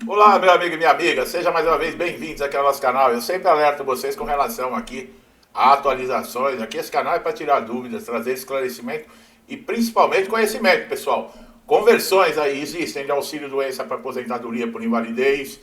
Olá, meu amigo e minha amiga, sejam mais uma vez bem-vindos aqui ao nosso canal. Eu sempre alerto vocês com relação aqui a atualizações. Aqui esse canal é para tirar dúvidas, trazer esclarecimento e principalmente conhecimento, pessoal. Conversões aí existem de auxílio-doença para aposentadoria por invalidez,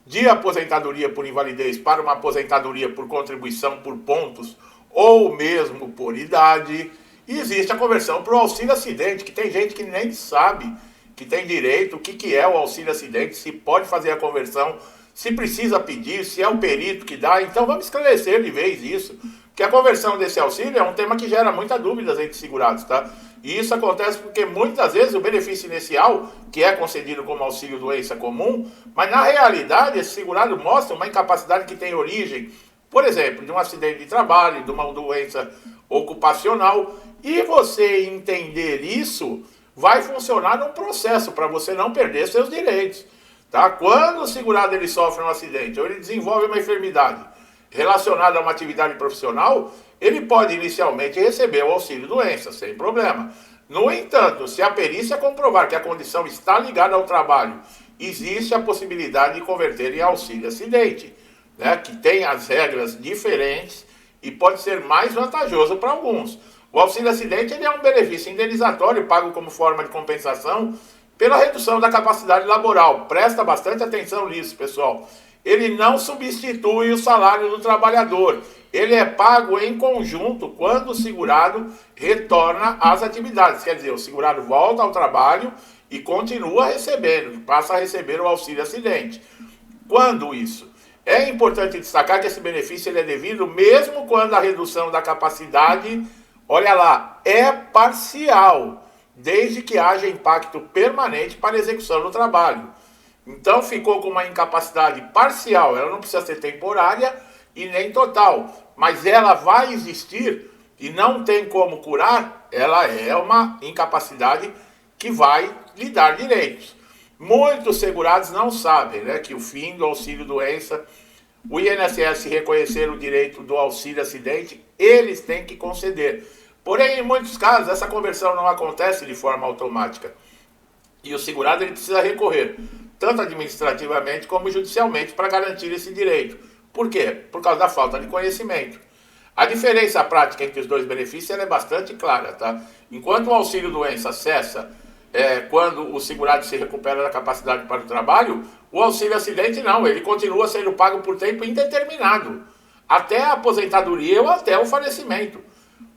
de aposentadoria por invalidez para uma aposentadoria por contribuição por pontos ou mesmo por idade. E existe a conversão para o auxílio-acidente, que tem gente que nem sabe que tem direito, o que é o auxílio-acidente, se pode fazer a conversão, se precisa pedir, se é o perito que dá. Então vamos esclarecer de vez isso, porque a conversão desse auxílio é um tema que gera muitas dúvidas entre segurados, tá? E isso acontece porque muitas vezes o benefício inicial, que é concedido como auxílio-doença comum, mas na realidade esse segurado mostra uma incapacidade que tem origem, por exemplo, de um acidente de trabalho, de uma doença ocupacional, e você entender isso vai funcionar num processo para você não perder seus direitos, tá? Quando o segurado ele sofre um acidente ou ele desenvolve uma enfermidade relacionada a uma atividade profissional, ele pode inicialmente receber o auxílio-doença, sem problema. No entanto, se a perícia comprovar que a condição está ligada ao trabalho, existe a possibilidade de converter em auxílio-acidente, né? Que tem as regras diferentes e pode ser mais vantajoso para alguns. O auxílio-acidente ele é um benefício indenizatório pago como forma de compensação pela redução da capacidade laboral. Presta bastante atenção nisso, pessoal. Ele não substitui o salário do trabalhador. Ele é pago em conjunto quando o segurado retorna às atividades. Quer dizer, o segurado volta ao trabalho e continua recebendo, passa a receber o auxílio-acidente. Quando isso? É importante destacar que esse benefício ele é devido mesmo quando a redução da capacidade, olha lá, é parcial, desde que haja impacto permanente para a execução do trabalho. Então ficou com uma incapacidade parcial, ela não precisa ser temporária e nem total, mas ela vai existir e não tem como curar, ela é uma incapacidade que vai lhe dar direitos. Muitos segurados não sabem, né, que o fim do auxílio-doença, o INSS reconhecer o direito do auxílio-acidente, eles têm que conceder. Porém, em muitos casos, essa conversão não acontece de forma automática. E o segurado ele precisa recorrer, tanto administrativamente como judicialmente, para garantir esse direito. Por quê? Por causa da falta de conhecimento. A diferença prática entre os dois benefícios ela é bastante clara, tá? Enquanto o auxílio-doença cessa quando o segurado se recupera da capacidade para o trabalho, o auxílio-acidente não, ele continua sendo pago por tempo indeterminado, até a aposentadoria ou até o falecimento.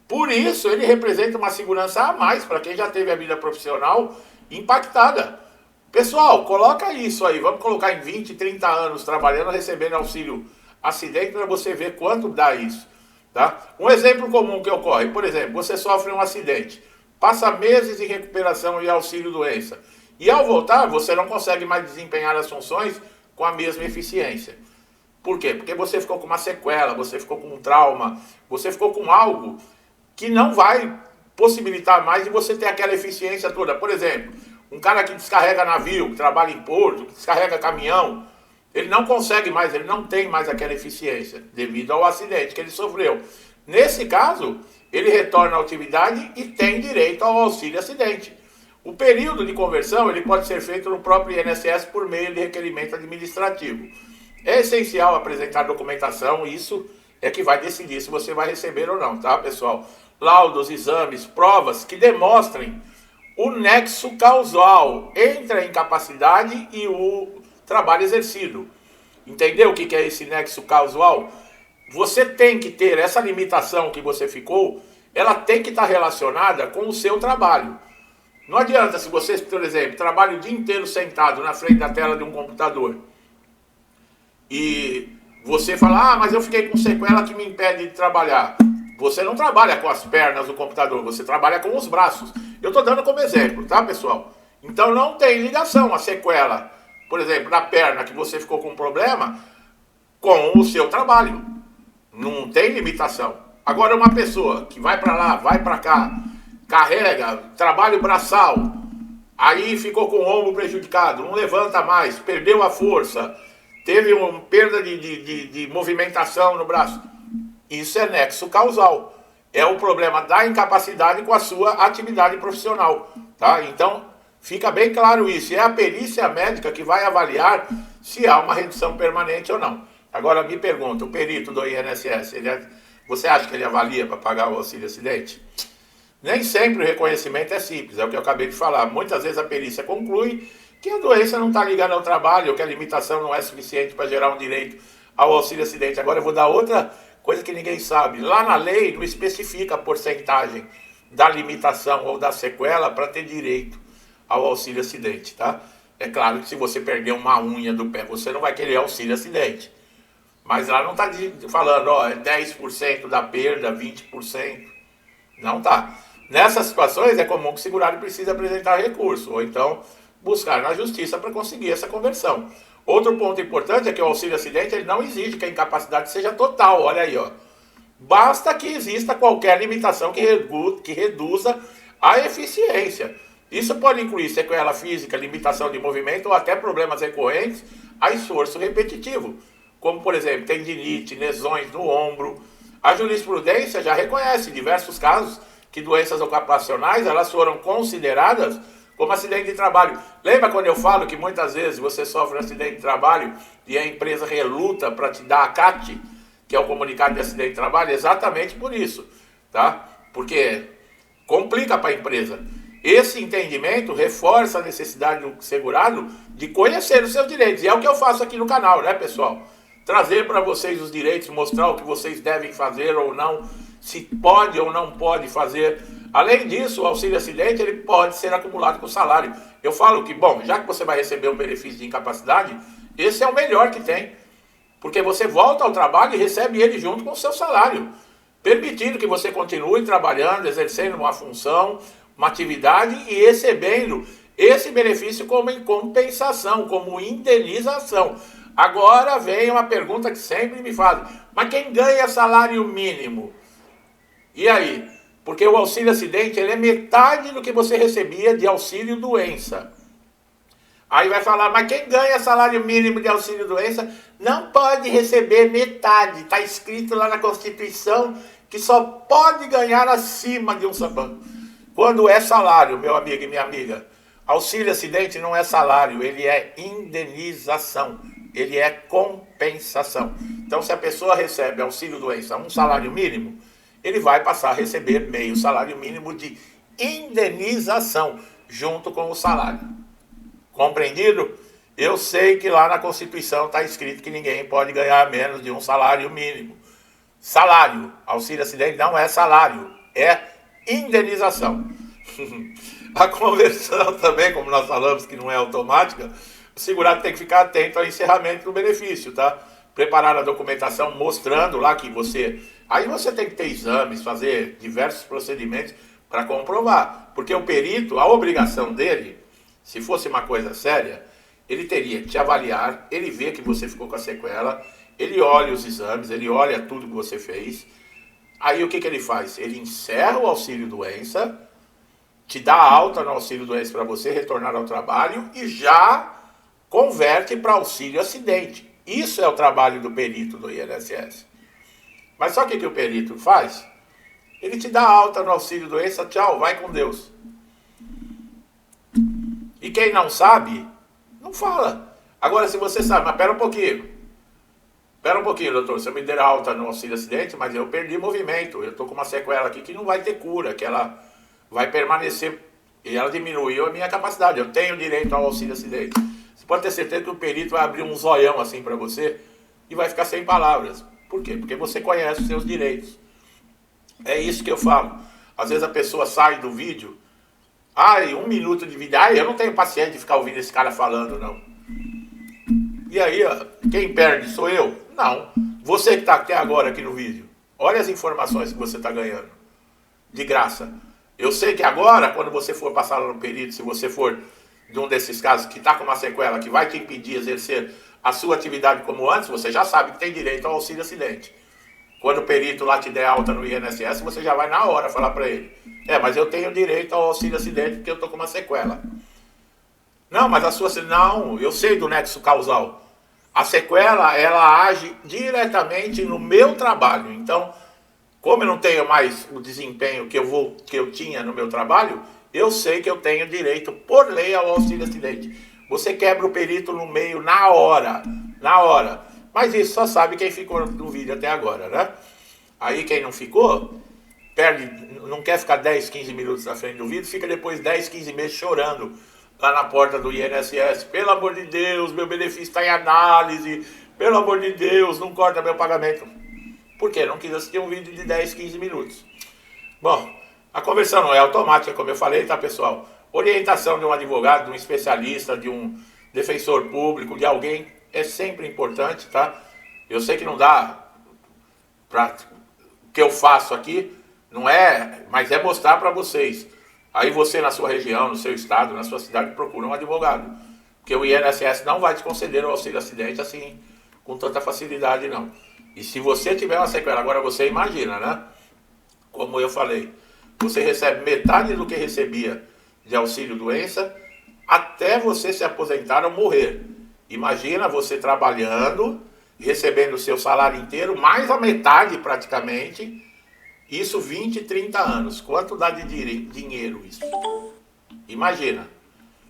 Por isso, ele representa uma segurança a mais para quem já teve a vida profissional impactada. Pessoal, coloca isso aí, vamos colocar em 20, 30 anos trabalhando, recebendo auxílio-acidente para você ver quanto dá isso. Tá? Um exemplo comum que ocorre, por exemplo, você sofre um acidente, passa meses em recuperação e auxílio-doença. E ao voltar, você não consegue mais desempenhar as funções com a mesma eficiência. Por quê? Porque você ficou com uma sequela, você ficou com um trauma, você ficou com algo que não vai possibilitar mais de você ter aquela eficiência toda. Por exemplo, um cara que descarrega navio, que trabalha em porto, que descarrega caminhão, ele não consegue mais, ele não tem mais aquela eficiência devido ao acidente que ele sofreu. Nesse caso, ele retorna à atividade e tem direito ao auxílio-acidente. O período de conversão ele pode ser feito no próprio INSS por meio de requerimento administrativo. É essencial apresentar documentação, isso é que vai decidir se você vai receber ou não, tá, pessoal? Laudos, exames, provas que demonstrem o nexo causal entre a incapacidade e o trabalho exercido. Entendeu o que é esse nexo causal? Você tem que ter essa limitação que você ficou, ela tem que estar relacionada com o seu trabalho. Não adianta se você, por exemplo, trabalha o dia inteiro sentado na frente da tela de um computador e você fala, mas eu fiquei com sequela que me impede de trabalhar. Você não trabalha com as pernas do computador, você trabalha com os braços. Eu estou dando como exemplo, tá, pessoal? Então não tem ligação a sequela, por exemplo, na perna que você ficou com um problema, com o seu trabalho. Não tem limitação. Agora uma pessoa que vai para lá, vai para cá, carrega, trabalho braçal, aí ficou com o ombro prejudicado, não levanta mais, perdeu a força, teve uma perda de movimentação no braço. Isso é nexo causal. É o problema da incapacidade com a sua atividade profissional. Tá? Então, Fica bem claro isso. E é a perícia médica que vai avaliar se há uma redução permanente ou não. Agora me pergunta, o perito do INSS, você acha que ele avalia para pagar o auxílio acidente? Nem sempre o reconhecimento é simples, é o que eu acabei de falar. Muitas vezes a perícia conclui que a doença não está ligada ao trabalho, ou que a limitação não é suficiente para gerar um direito ao auxílio acidente. Agora eu vou dar outra coisa que ninguém sabe. Lá na lei não especifica a porcentagem da limitação ou da sequela para ter direito ao auxílio acidente, tá? É claro que se você perder uma unha do pé, você não vai querer auxílio acidente. Mas lá não está falando, ó, é 10% da perda, 20%. Não tá. Nessas situações é comum que o segurado precise apresentar recurso, ou então buscar na justiça para conseguir essa conversão. Outro ponto importante é que o auxílio acidente ele não exige que a incapacidade seja total, olha aí, ó. Basta que exista qualquer limitação que reduza a eficiência. Isso pode incluir sequela física, limitação de movimento ou até problemas recorrentes a esforço repetitivo, como por exemplo tendinite, lesões no ombro. A jurisprudência já reconhece diversos casos que doenças ocupacionais elas foram consideradas como acidente de trabalho. Lembra quando eu falo que muitas vezes você sofre um acidente de trabalho e a empresa reluta para te dar a CAT, que é o comunicado de acidente de trabalho? Exatamente por isso, tá? Porque complica para a empresa. Esse entendimento reforça a necessidade do segurado de conhecer os seus direitos. E é o que eu faço aqui no canal, né, pessoal? Trazer para vocês os direitos, mostrar o que vocês devem fazer ou não, se pode ou não pode fazer. Além disso, o auxílio acidente ele pode ser acumulado com salário. Eu falo que, bom, já que você vai receber um benefício de incapacidade, esse é o melhor que tem. Porque você volta ao trabalho e recebe ele junto com o seu salário, permitindo que você continue trabalhando, exercendo uma função, uma atividade e recebendo esse benefício como em compensação, como indenização. Agora vem uma pergunta que sempre me fazem, mas quem ganha salário mínimo? E aí? Porque o auxílio acidente ele é metade do que você recebia de auxílio doença. Aí vai falar, mas quem ganha salário mínimo de auxílio doença não pode receber metade. Está escrito lá na Constituição que só pode ganhar acima de um salário. Quando é salário, meu amigo e minha amiga, auxílio acidente não é salário, ele é indenização, ele é compensação. Então se a pessoa recebe auxílio doença um salário mínimo, ele vai passar a receber meio salário mínimo de indenização junto com o salário. Compreendido? Eu sei que lá na Constituição está escrito que ninguém pode ganhar menos de um salário mínimo. Salário, auxílio acidente não é salário, é indenização. A conversão também, como nós falamos que não é automática, o segurado tem que ficar atento ao encerramento do benefício, tá? Preparar a documentação mostrando lá que você... Aí você tem que ter exames, fazer diversos procedimentos para comprovar. Porque o perito, a obrigação dele, se fosse uma coisa séria, ele teria que te avaliar, ele vê que você ficou com a sequela, ele olha os exames, ele olha tudo que você fez. Aí o que ele faz? Ele encerra o auxílio doença, te dá alta no auxílio doença para você retornar ao trabalho e já converte para auxílio acidente. Isso é o trabalho do perito do INSS. Mas só que o perito faz? Ele te dá alta no auxílio doença, tchau, vai com Deus. E quem não sabe, não fala. Agora se você sabe, mas pera um pouquinho, doutor, você me deu alta no auxílio acidente, mas eu perdi movimento, eu estou com uma sequela aqui que não vai ter cura, que ela vai permanecer, e ela diminuiu a minha capacidade, eu tenho direito ao auxílio acidente. Você pode ter certeza que o perito vai abrir um zoião assim para você e vai ficar sem palavras. Por quê? Porque você conhece os seus direitos. É isso que eu falo. Às vezes a pessoa sai do vídeo, 1 minuto de vídeo, eu não tenho paciência de ficar ouvindo esse cara falando, não. E aí, ó, quem perde sou eu? Não. Você que está até agora aqui no vídeo, olha as informações que você está ganhando. De graça. Eu sei que agora, quando você for passar lá no perito, se você for de um desses casos que está com uma sequela que vai te impedir de exercer a sua atividade como antes, você já sabe que tem direito ao auxílio acidente. Quando o perito lá te der alta no INSS, você já vai na hora falar para ele. Mas eu tenho direito ao auxílio acidente porque eu estou com uma sequela. Não, mas a sua... Não, eu sei do nexo causal. A sequela, ela age diretamente no meu trabalho. Então, como eu não tenho mais o desempenho que eu tinha no meu trabalho, eu sei que eu tenho direito, por lei, ao auxílio acidente. Você quebra o perito no meio na hora, na hora. Mas isso só sabe quem ficou no vídeo até agora, né? Aí quem não ficou, perde, não quer ficar 10, 15 minutos na frente do vídeo, fica depois 10, 15 meses chorando lá na porta do INSS. Pelo amor de Deus, meu benefício está em análise. Pelo amor de Deus, não corta meu pagamento. Por quê? Não quis assistir um vídeo de 10, 15 minutos. Bom, a conversão não é automática, como eu falei, tá, pessoal? Orientação de um advogado, de um especialista, de um defensor público, de alguém, é sempre importante, tá? Eu sei que não dá para o que eu faço aqui, não é, mas é mostrar para vocês. Aí você na sua região, no seu estado, na sua cidade, procura um advogado. Porque o INSS não vai te conceder o auxílio acidente assim, com tanta facilidade, não. E se você tiver uma sequela, agora você imagina, né? Como eu falei, você recebe metade do que recebia de auxílio doença até você se aposentar ou morrer. Imagina você trabalhando, recebendo o seu salário inteiro, mais a metade praticamente, isso 20, 30 anos. Quanto dá de dinheiro isso? Imagina.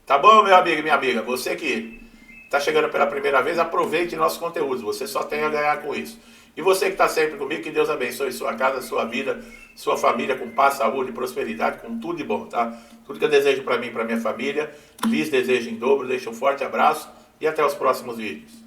Tá bom, meu amigo e minha amiga? Você que está chegando pela primeira vez, aproveite nossos conteúdos. Você só tem a ganhar com isso. E você que está sempre comigo, que Deus abençoe sua casa, sua vida, sua família, com paz, saúde, prosperidade, com tudo de bom, tá? Tudo que eu desejo para mim e para minha família, lhes desejo em dobro. Deixo um forte abraço e até os próximos vídeos.